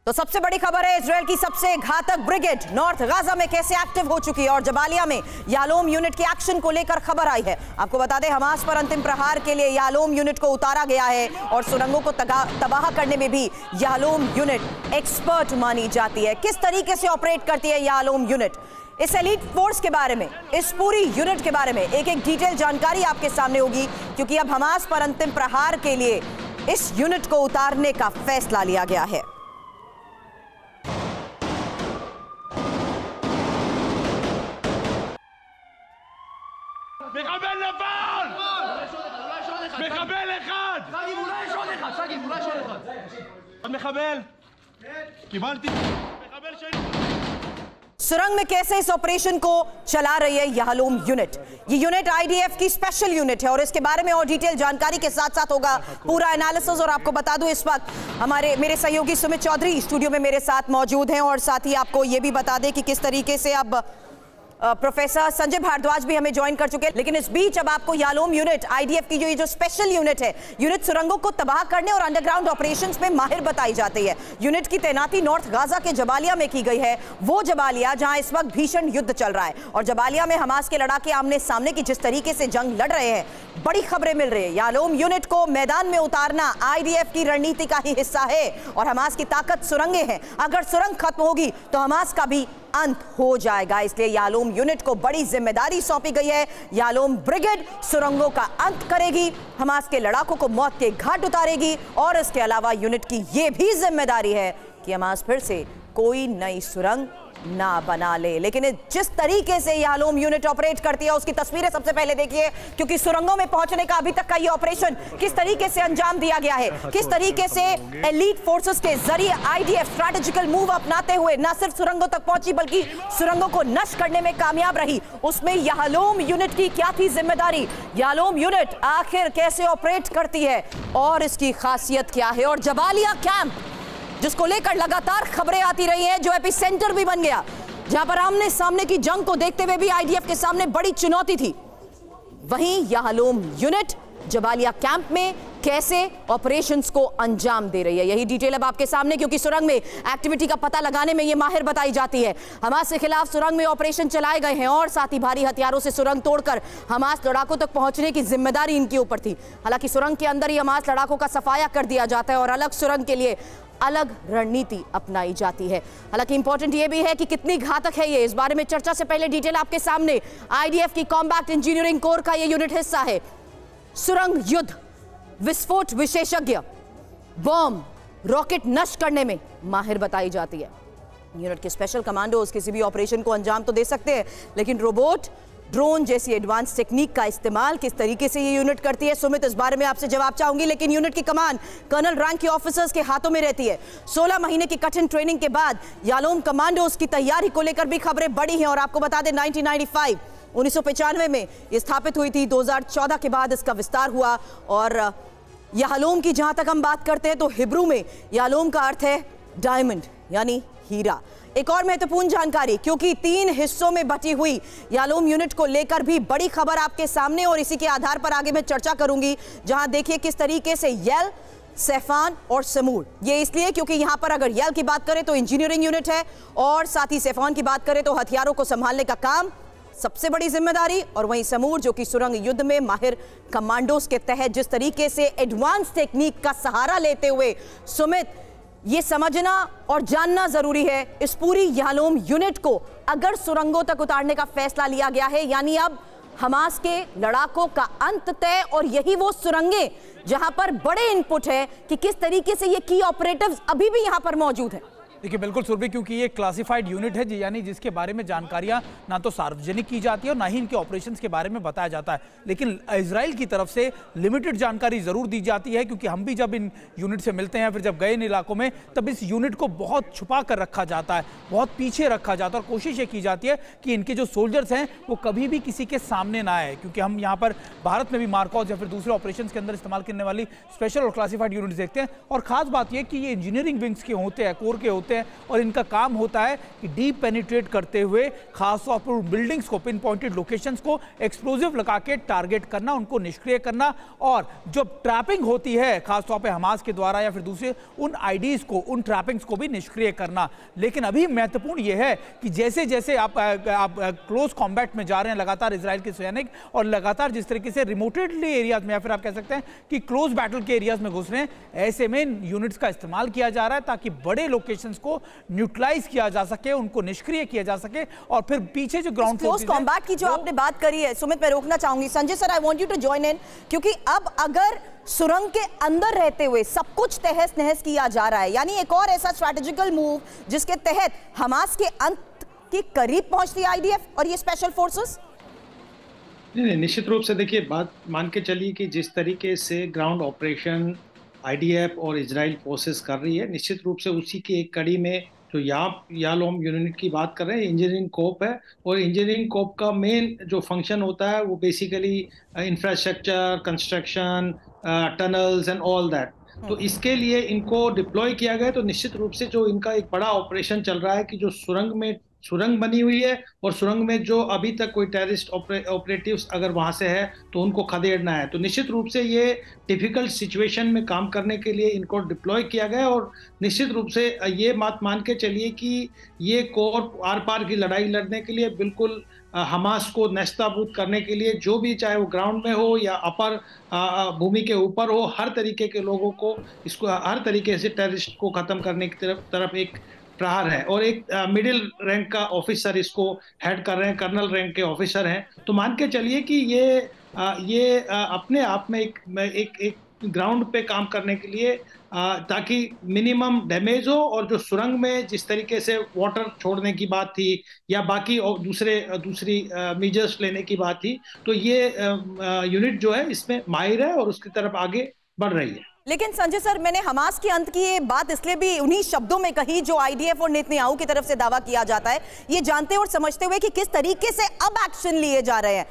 तो सबसे बड़ी खबर है, इजराइल की सबसे घातक ब्रिगेड नॉर्थ गाजा में कैसे एक्टिव हो चुकी है और जबालिया में यालोम यूनिट के एक्शन को लेकर खबर आई है। आपको बता दें, हमास पर अंतिम प्रहार के लिए यालोम यूनिट को उतारा गया है और सुरंगों को तबाह करने में भी यालोम यूनिट एक्सपर्ट मानी जाती है। किस तरीके से ऑपरेट करती है यालोम यूनिट, इस एलीट फोर्स के बारे में, इस पूरी यूनिट के बारे में एक एक डिटेल जानकारी आपके सामने होगी, क्योंकि अब हमास पर अंतिम प्रहार के लिए इस यूनिट को उतारने का फैसला लिया गया है। מחבל נפל! מחבל אחד! שגיא, אולי יש עוד אחד! שגיא, אולי יש עוד אחד! עוד מחבל? קיבלתי! מחבל שני! सुरंग में कैसे इस ऑपरेशन को चला रही है यालोम यूनिट। ये यूनिट आईडीएफ की स्पेशल यूनिट है और इसके बारे में और डिटेल जानकारी के साथ साथ होगा पूरा एनालिसिस। और आपको बता दूं, इस वक्त मेरे सहयोगी सुमित चौधरी स्टूडियो में मेरे साथ मौजूद हैं और साथ ही आपको ये भी बता दें कि किस तरीके से अब प्रोफेसर संजय भारद्वाज भी हमें ज्वाइन कर चुके हैं। लेकिन इस बीच अब आपको यालोम यूनिट आईडीएफ की जो स्पेशल यूनिट है, यूनिट सुरंगों को तबाह करने और अंडरग्राउंड ऑपरेशंस में माहिर बताई जाती है। यूनिट की तैनाती नॉर्थ गाजा के जबालिया में की गई है, वो जबालिया जहां इस वक्त भीषण युद्ध चल रहा है। और जबालिया में हमास के लड़ाके आमने सामने की जिस तरीके से जंग लड़ रहे हैं, बड़ी खबरें मिल रही है। यालोम यूनिट को मैदान में उतारना आईडीएफ की रणनीति का ही हिस्सा है और हमास की ताकत सुरंगें हैं। अगर सुरंग खत्म होगी तो हमास का भी अंत हो जाएगा, इसलिए यालोम यूनिट को बड़ी जिम्मेदारी सौंपी गई है। यालोम ब्रिगेड सुरंगों का अंत करेगी, हमास के लड़ाकों को मौत के घाट उतारेगी और इसके अलावा यूनिट की यह भी जिम्मेदारी है कि हमास फिर से कोई नई सुरंग ना बना ले। लेकिन जिस तरीके से यालोम यूनिट ऑपरेट करती है उसकी तस्वीरें सबसे पहले देखिए, क्योंकि सुरंगों में पहुंचने का अभी तक का ये ऑपरेशन किस तरीके से अंजाम दिया गया है, किस तरीके से एलीट फोर्सेस के जरिए आईडीएफ स्ट्रैटेजिकल मूव अपनाते हुए न सिर्फ सुरंगों तक पहुंची बल्कि सुरंगों को नष्ट करने में कामयाब रही। उसमें यालोम यूनिट की क्या थी जिम्मेदारी, यालोम यूनिट आखिर कैसे ऑपरेट करती है और इसकी खासियत क्या है। और जबालिया कैंप जिसको लेकर लगातार खबरें आती रही हैं, जो एपिसेंटर भी बन गया, जहां पर आमने सामने की जंग को देखते हुए भी आईडीएफ के सामने बड़ी चुनौती थी, वहीं यालोम यूनिट जबालिया कैंप में कैसे ऑपरेशंस को अंजाम दे रही है, यही डिटेल अब आपके सामने, क्योंकि सुरंग में एक्टिविटी का पता लगाने में ये माहिर बताई जाती है। हमास के खिलाफ सुरंग में ऑपरेशन चलाए गए हैं और साथ ही भारी हथियारों से सुरंग तोड़कर हमास लड़ाकों तक पहुंचने की जिम्मेदारी इनके ऊपर थी। हालांकि सुरंग के अंदर ही हमास लड़ाकों का सफाया कर दिया जाता है और अलग सुरंग के लिए अलग रणनीति अपनाई जाती है। हालांकि इंपॉर्टेंट यह भी है कि कितनी घातक है ये, इस बारे में चर्चा से पहले डिटेल आपके सामने। आईडीएफ की कॉम्बैट इंजीनियरिंग कोर का ये यूनिट हिस्सा है। सुरंग युद्ध विस्फोट विशेषज्ञ, बॉम्ब रॉकेट नष्ट करने में माहिर बताई जाती है। यूनिट के स्पेशल कमांडोज किसी भी ऑपरेशन को अंजाम तो दे सकते हैं, लेकिन रोबोट, ड्रोन जैसी एडवांस टेक्निक का इस्तेमाल किस तरीके से ये यूनिट करती है, सुमित इस बारे में आपसे जवाब चाहूंगी। लेकिन यूनिट की कमान कर्नल रैंक के ऑफिसर्स के हाथों में रहती है। 16 महीने की कठिन ट्रेनिंग के बाद यालोम कमांडोज की तैयारी को लेकर भी खबरें बढ़ी हैं। और आपको बता दें, 1995 में ये स्थापित हुई थी, 2014 के बाद इसका विस्तार हुआ। और यालोम की जहां तक हम बात करते हैं तो हिब्रू में यालोम का अर्थ है डायमंड, यानी हीरा। एक और महत्वपूर्ण जानकारी, क्योंकि 3 हिस्सों में बटी हुई यालोम यूनिट को लेकर भी बड़ी खबर आपके सामने, और इसी के आधार पर आगे मैं चर्चा करूंगी। जहां देखिए किस तरीके से यल, सेफान और समूर, ये इसलिए क्योंकि यहां पर अगर यल की बात करें तो इंजीनियरिंग यूनिट है और साथ ही सेफान की बात करें तो हथियारों को संभालने का काम, सबसे बड़ी जिम्मेदारी। और वहीं समूर जो कि सुरंग युद्ध में माहिर कमांडोज के तहत जिस तरीके से एडवांस टेक्निक का सहारा लेते हुए, सुमित ये समझना और जानना जरूरी है, इस पूरी यालोम यूनिट को अगर सुरंगों तक उतारने का फैसला लिया गया है, यानी अब हमास के लड़ाकों का अंत तय, और यही वो सुरंगें जहां पर बड़े इनपुट है कि किस तरीके से ये की ऑपरेटिव्स अभी भी यहां पर मौजूद है। देखिए बिल्कुल सुरभि, क्योंकि ये क्लासिफाइड यूनिट है, यानी जिसके बारे में जानकारियां ना तो सार्वजनिक की जाती है और ना ही इनके ऑपरेशंस के बारे में बताया जाता है। लेकिन इजराइल की तरफ से लिमिटेड जानकारी जरूर दी जाती है, क्योंकि हम भी जब इन यूनिट से मिलते हैं, फिर जब गए इन इलाकों में, तब इस यूनिट को बहुत छुपा कर रखा जाता है, बहुत पीछे रखा जाता है और कोशिश ये की जाती है कि इनके जो सोल्जर्स हैं वो कभी भी किसी के सामने ना आए। क्योंकि हम यहाँ पर भारत में भी मार्कॉस या फिर दूसरे ऑपरेशन के अंदर इस्तेमाल करने वाली स्पेशल और क्लासिफाइड यूनिट देखते हैं। और खास बात यह कि ये इंजीनियरिंग विंग्स के होते हैं, कोर के होते हैं, होते हैं और इनका काम होता है कि डीप पेनिट्रेट करते हुए खासतौर पर बिल्डिंग्स को, पिन पॉइंटेड लोकेशंस को एक्सप्लोजिव लगा के टारगेट करना, उनको निष्क्रिय करना, और जो ट्रैपिंग होती है खासतौर पे हमास के द्वारा या फिर दूसरे उन आईडीज को, उन ट्रैपिंग्स को भी निष्क्रिय करना। लेकिन अभी महत्वपूर्ण यह है कि जैसे जैसे आप क्लोज कॉम्बैट में जा रहे हैं लगातार इजराइल के सैनिक, और लगातार जिस तरीके से रिमोटेडली एरियाज में या फिर आप कह सकते हैं कि क्लोज बैटल के एरियाज में घुस रहे हैं, ऐसे में इन यूनिट्स का इस्तेमाल किया जा रहा है ताकि बड़े लोकेशंस को न्यूट्रलाइज किया जा सके, उनको निष्क्रिय किया जा सके, और फिर पीछे जो ग्राउंड क्लोज कॉम्बैट की जो आपने बात करी है, सुमित मैं रोकना चाहूंगी। Sanjay sir, I want you to join in, क्योंकि अब अगर सुरंग के अंदर रहते हुए सब कुछ तहस नहस किया जा रहा है, यानी एक और ऐसा स्ट्रैटेजिकल मूव जिसके तहत हमास के अंत के करीब पहुंचती आईडीएफ और ये स्पेशल फोर्सेस। नहीं, निश्चित रूप से देखिए, बात मान के चलिए कि जिस तरीके से ग्राउंड ऑपरेशन आईडीएफ और इजराइल फोर्सेस कर रही है, निश्चित रूप से उसी की एक कड़ी में जो यालोम यूनिट की बात कर रहे हैं, इंजीनियरिंग कोप है, और इंजीनियरिंग कोप का मेन जो फंक्शन होता है वो basically infrastructure, construction, tunnels and all that. तो इसके लिए इनको डिप्लॉय किया गया। तो निश्चित रूप से जो इनका एक बड़ा ऑपरेशन चल रहा है कि जो सुरंग बनी हुई है, और सुरंग में जो अभी तक कोई टेररिस्ट ऑपरेटिव्स अगर वहां से है तो उनको खदेड़ना है। तो निश्चित रूप से ये डिफिकल्ट सिचुएशन में काम करने के लिए इनको डिप्लॉय किया गया, और निश्चित रूप से ये बात मान के चलिए कि ये कोर आर पार की लड़ाई लड़ने के लिए बिल्कुल हमास को नेस्तनाबूद करने के लिए, जो भी चाहे वो ग्राउंड में हो या अपर भूमि के ऊपर हो, हर तरीके के लोगों को, इसको हर तरीके से टेररिस्ट को खत्म करने की तरफ एक प्रहार है। और एक मिडिल रैंक का ऑफिसर इसको हेड कर रहे हैं, कर्नल रैंक के ऑफिसर हैं। तो मान के चलिए कि ये अपने आप में एक ग्राउंड पे काम करने के लिए, ताकि मिनिमम डैमेज हो, और जो सुरंग में जिस तरीके से वाटर छोड़ने की बात थी या बाकी और दूसरी मेजर्स लेने की बात थी, तो ये यूनिट जो है इसमें माहिर है और उसकी तरफ आगे बढ़ रही है। लेकिन संजय सर, मैंने हमास के अंत की ये बात इसलिए भी उन्हीं शब्दों में कही जो आईडीएफ और नेतन्याहू की तरफ से दावा किया जाता है, ये जानते और समझते हुए कि किस तरीके से अब एक्शन लिए जा रहे हैं।